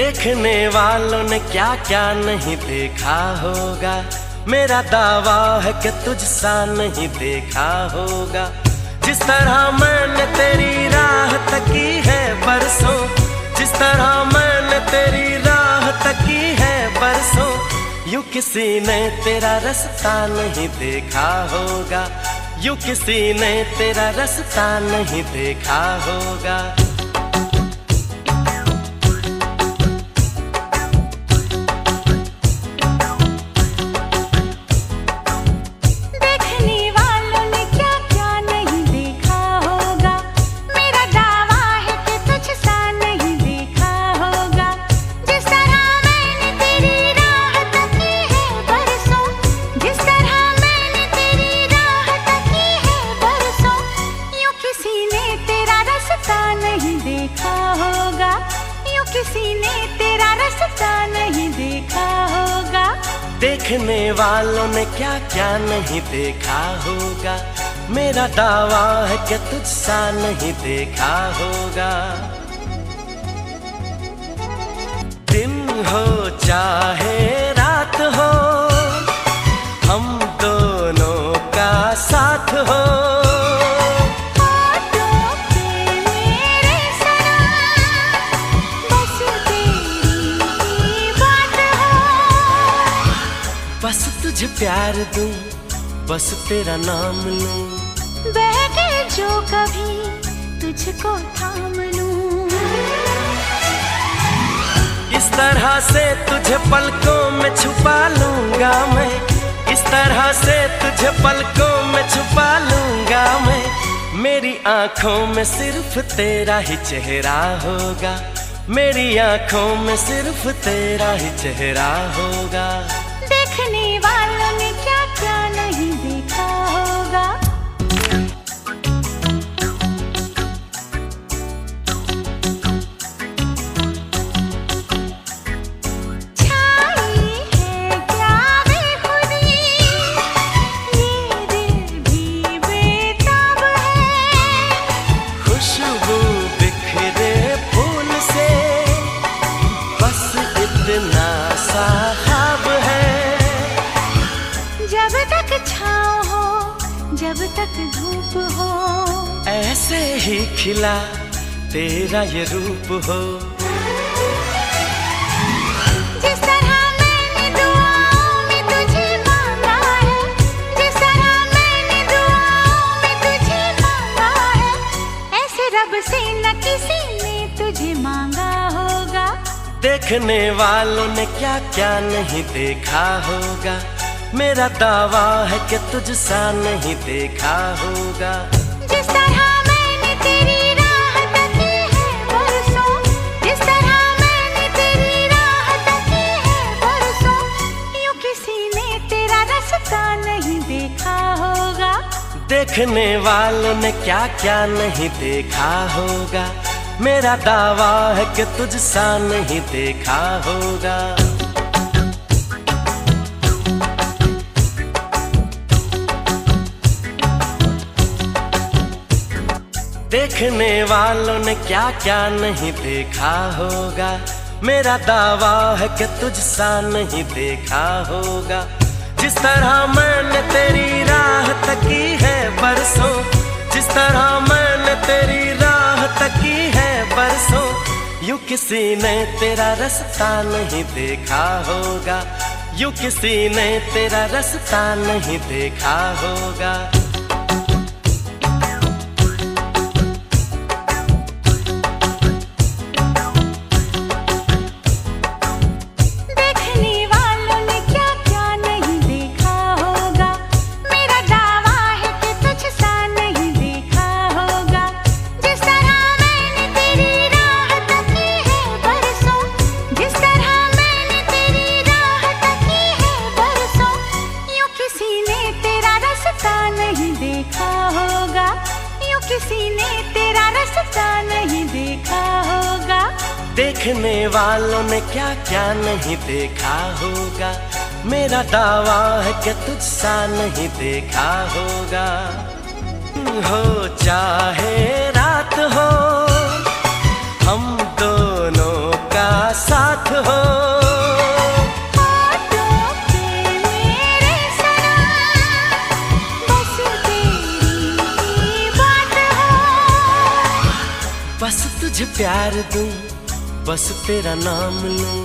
देखने वालों ने क्या क्या नहीं देखा होगा। मेरा दावा है कि तुझसा नहीं देखा होगा। जिस तरह मैंने तेरी राह तकी है बरसों, जिस तरह मैंने तेरी राह तकी है बरसों, यूं किसी ने तेरा रास्ता नहीं देखा होगा। यूं किसी ने तेरा रास्ता नहीं देखा होगा। किसी ने तेरा रास्ता नहीं देखा होगा। देखने वालों ने क्या क्या नहीं देखा होगा। मेरा दावा है कि तुझसा नहीं देखा होगा। दिन हो चाहे रात हो, हम दोनों का साथ हो। बस तुझे प्यार दूं, बस तेरा नाम लूं, बहके जो कभी तुझको थाम लूं। इस तरह से तुझे पलकों में छुपा लूंगा मैं, इस तरह से तुझे पलकों में छुपा लूंगा मैं। मेरी आंखों में सिर्फ तेरा ही चेहरा होगा, मेरी आंखों में सिर्फ तेरा ही चेहरा होगा। देखने वालों ने क्या क्या नहीं देखा होगा। छाई है क्या बेखुदी, ये दिल भी बेताब है। खुशबू बिखरे फूल से बस इतना सा ख्वाब है। जब तक छाँव हो, जब तक धूप हो, ऐसे ही खिला तेरा ये रूप हो। जिस तरह मैंने दुआओं में तुझे मांगा है, जिस तरह मैंने दुआओं में तुझे मांगा है, ऐसे रब से न किसी ने तुझे मांगा होगा। देखने वालों ने क्या क्या नहीं देखा होगा। मेरा दावा है कि तुझसा नहीं देखा होगा। जिस तरह मैंने तेरी राह तकी है बरसों, जिस तरह मैंने तेरी राह तकी है बरसों, यूं किसी ने तेरा रास्ता नहीं देखा होगा। देखने वालों ने क्या क्या नहीं देखा होगा। मेरा दावा है कि तुझसा नहीं देखा होगा। देखने वालों ने क्या क्या नहीं देखा होगा। मेरा दावा है कि तुझसा नहीं देखा होगा। जिस तरह मैंने तेरी राह तकी है बरसों, जिस तरह मैंने तेरी राह तकी है बरसों, यूं किसी ने तेरा रास्ता नहीं देखा होगा। यूं किसी ने तेरा रास्ता नहीं देखा होगा। किसी ने तेरा रास्ता नहीं देखा होगा। देखने वालों ने क्या क्या नहीं देखा होगा। मेरा दावा है कि तुझसा नहीं देखा होगा। हो चाहे रात हो, हम दोनों का साथ साथ हो। होठों पे मेरे सनम, बस तेरी ही बात हो। बस तुझे प्यार दूं, बस तेरा नाम लूं।